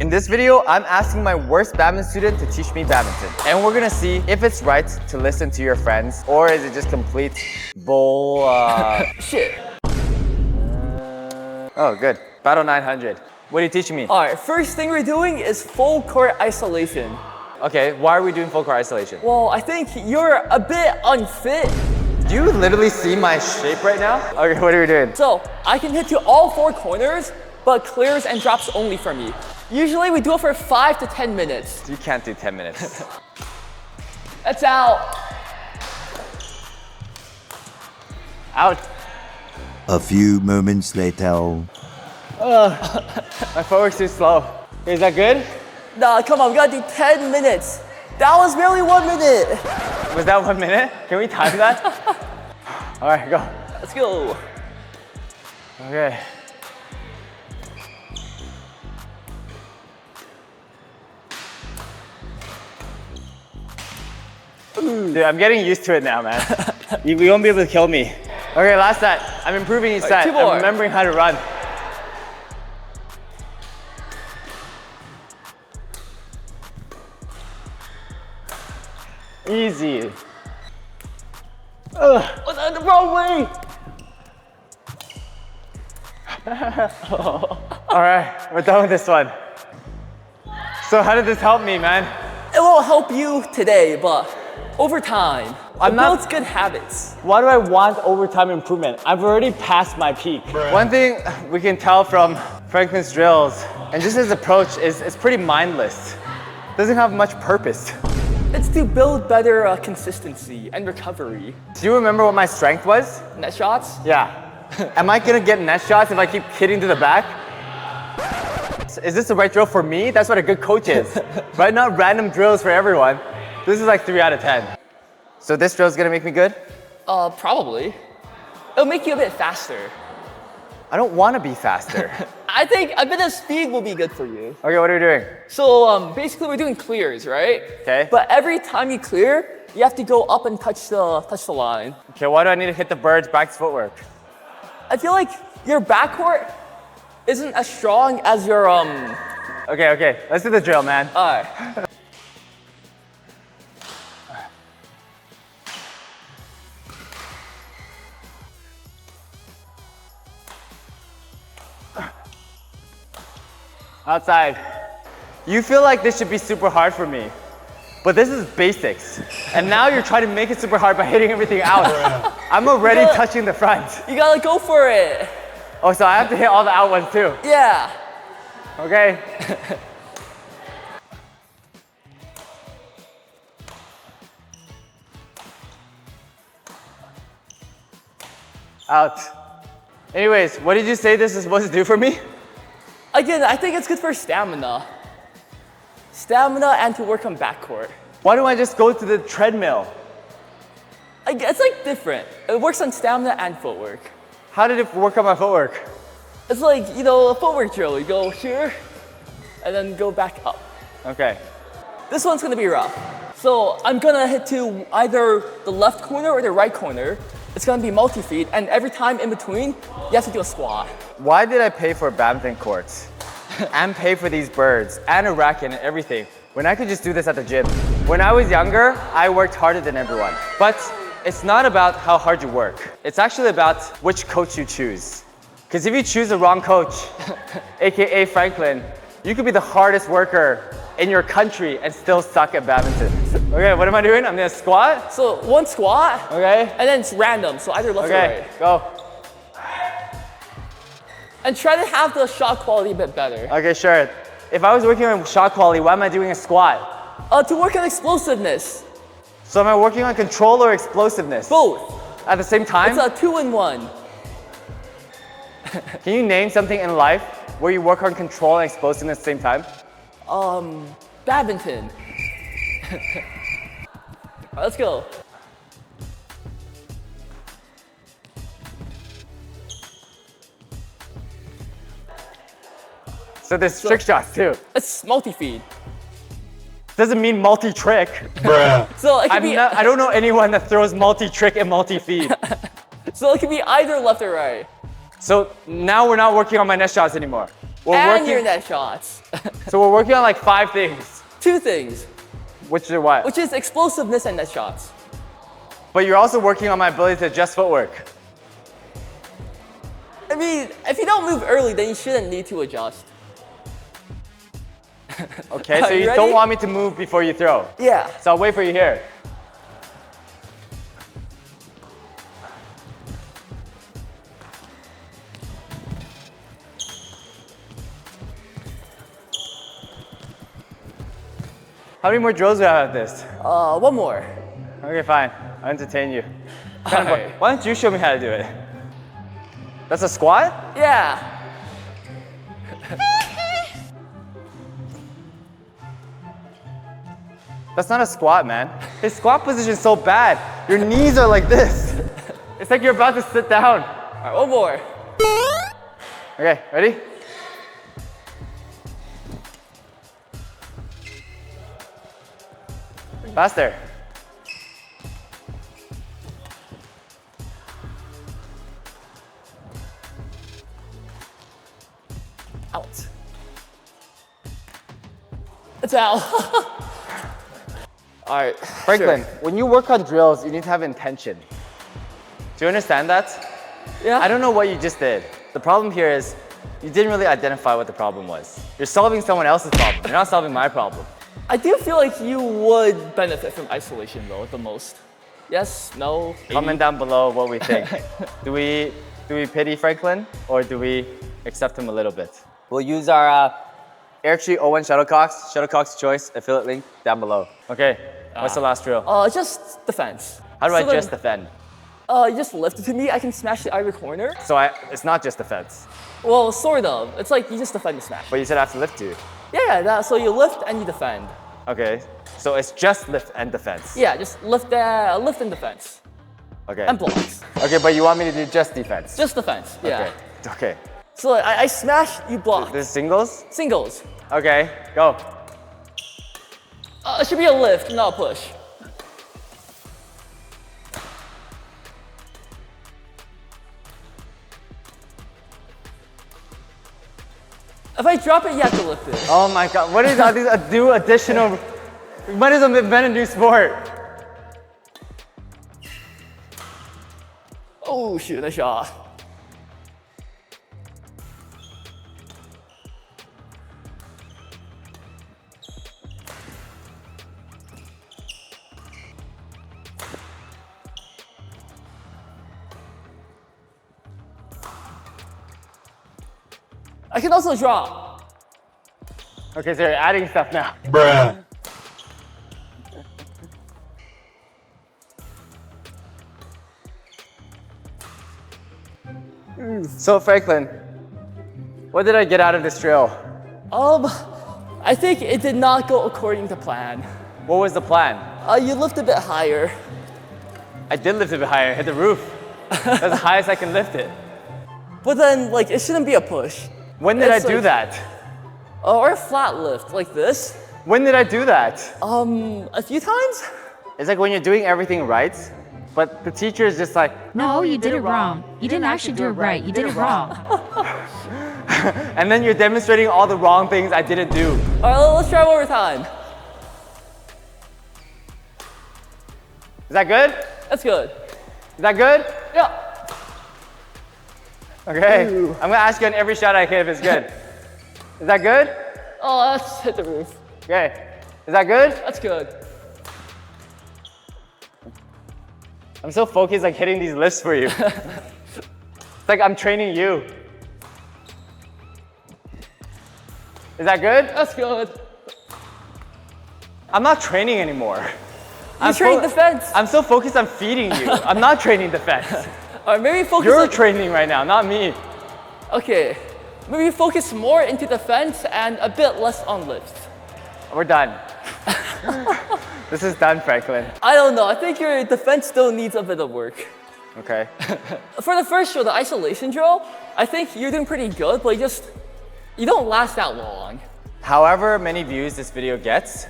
In this video, I'm asking my worst badminton student to teach me badminton. And we're gonna see if it's right to listen to your friends or is it just complete bull, Shit. Oh, good. Battle 900. What are you teaching me? All right, first thing we're doing is full court isolation. Okay, why are we doing full court isolation? Well, I think you're a bit unfit. Do you literally see my shape right now? Okay, what are we doing? So I can hit to all four corners, but clears and drops only for me. Usually we do it for 5 to 10 minutes. You can't do 10 minutes. That's out. Out. A few moments later. My footwork's too slow. Is that good? Nah, come on, we gotta do 10 minutes. That was barely 1 minute. Was that 1 minute? Can we time that? All right, go. Let's go. Okay. Dude, I'm getting used to it now, man. You won't be able to kill me. Okay, last set. I'm improving each set. I'm remembering how to run. Easy. What's the wrong way? All right, we're done with this one. So how did this help me, man? It won't help you today, but over time, it builds good habits. Why do I want overtime improvement? I've already passed my peak. One thing we can tell from Franklin's drills and just his approach is it's pretty mindless. Doesn't have much purpose. It's to build better consistency and recovery. Do you remember what my strength was? Net shots? Yeah. Am I gonna get net shots if I keep hitting to the back? Is this the right drill for me? That's what a good coach is, right? Not random drills for everyone. This is like 3 out of 10. So this drill is gonna make me good? Probably. It'll make you a bit faster. I don't wanna be faster. I think a bit of speed will be good for you. Okay, what are we doing? So basically we're doing clears, right? Okay. But every time you clear, you have to go up and touch the line. Okay, why do I need to hit the birds back to footwork? I feel like your backcourt isn't as strong as your Okay, let's do the drill, man. Alright. Outside. You feel like this should be super hard for me, but this is basics. And now you're trying to make it super hard by hitting everything out. I'm already touching the front. You gotta go for it. Oh, so I have to hit all the out ones too? Yeah. Okay. Out. Anyways, what did you say this is supposed to do for me? Again, I think it's good for stamina. Stamina and to work on backcourt. Why don't I just go to the treadmill? It's like different. It works on stamina and footwork. How did it work on my footwork? It's like, you know, a footwork drill. You go here and then go back up. Okay. This one's gonna be rough. So I'm gonna hit to either the left corner or the right corner. It's gonna be multi-feet, and every time in between, you have to do a squat. Why did I pay for badminton courts and pay for these birds and a racket and everything when I could just do this at the gym? When I was younger, I worked harder than everyone. But it's not about how hard you work. It's actually about which coach you choose. Because if you choose the wrong coach, AKA Franklin, you could be the hardest worker in your country and still suck at badminton. Okay, what am I doing? I'm gonna squat? So one squat, okay, and then it's random, so either left or right. Okay, go. And try to have the shot quality a bit better. Okay, sure. If I was working on shot quality, why am I doing a squat? To work on explosiveness. So am I working on control or explosiveness? Both. At the same time? It's a 2-in-1. Can you name something in life where you work on control and explosiveness at the same time? Badminton. All right, let's go. So there's trick shots too. It's multi-feed. Doesn't mean multi-trick. Bruh. So it could be. I don't know anyone that throws multi-trick and multi-feed. So it could be either left or right. So now we're not working on my net shots anymore. and your net shots. So we're working on like 5 things. 2 things, Which are what? which is explosiveness and net shots. But you're also working on my ability to adjust footwork. I mean, if you don't move early, then you shouldn't need to adjust. Okay, so you ready? don't want me to move before you throw. Yeah. So I'll wait for you here. How many more drills do I have of this? 1 more. Okay, fine. I'll entertain you. Alright. Why don't you show me how to do it? That's a squat? Yeah. That's not a squat, man. His squat position is so bad. Your knees are like this. It's like you're about to sit down. All right, 1 more. Okay, ready? Faster. Out. It's out. All right. Franklin, sure. when you work on drills, you need to have intention. Do you understand that? Yeah. I don't know what you just did. The problem here is you didn't really identify what the problem was. You're solving someone else's problem. You're not solving my problem. I do feel like you would benefit from isolation though, the most. Yes, no, maybe. Comment down below what we think. Do we pity Franklin or do we accept him a little bit? We'll use our Airtree 01 shuttlecocks, shuttlecock's choice, affiliate link down below. Okay, what's the last drill? Just defense. How do I So then, just defend? You just lift it to me, I can smash the either corner. So it's not just defense, Well, sort of. It's like you just defend the smash. but you said I have to lift you. Yeah, so you lift and you defend. Okay, so it's just lift and defense. Yeah, just lift and defense. Okay. And blocks. Okay, but you want me to do just defense? Just defense, yeah. Okay. Okay. So I smash, you block. This is singles? Singles. Okay, go. It should be a lift, not a push. If I drop it, you have to lift it. Oh my god, what is all these additional? We might as well invent a new sport. Oh shoot, nice shot. I can also drop. Okay, so you're adding stuff now. Bruh. So Franklin, what did I get out of this drill? I think it did not go according to plan. What was the plan? You lift a bit higher. I did lift it a bit higher, hit the roof. That's the highest I can lift it. But then, like, it shouldn't be a push. When did I It's do like- that? Or a flat lift, like this. When did I do that? A few times? It's like when you're doing everything right, but the teacher is just like, No, you did it wrong. You didn't actually do it right. You did it wrong. and then you're demonstrating all the wrong things I didn't do. All right, let's try one more time. Is that good? That's good. Is that good? Yeah. Okay, I'm gonna ask you on every shot I hit if it's good. Is that good? Oh, let's hit the roof. Okay, is that good? That's good. I'm so focused like hitting these lifts for you. It's like I'm training you. Is that good? That's good. I'm not training anymore. You train defense. I'm so focused on feeding you. I'm not training defense. All right, maybe focus You're on... training right now, not me. Okay. Maybe focus more into defense and a bit less on lifts. We're done. This is done, Franklin. I don't know. I think your defense still needs a bit of work. Okay. For the first drill, the isolation drill, I think you're doing pretty good, but you don't last that long. However many views this video gets,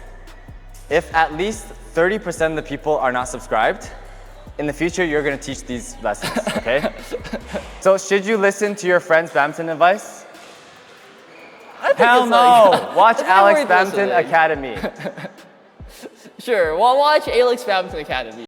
if at least 30% of the people are not subscribed, in the future, you're gonna teach these lessons, okay? So should you listen to your friend's badminton advice? think Hell it's no! like, Watch it's Alex worth Badminton listening. Academy. Sure, well, watch Aylex Badminton Academy.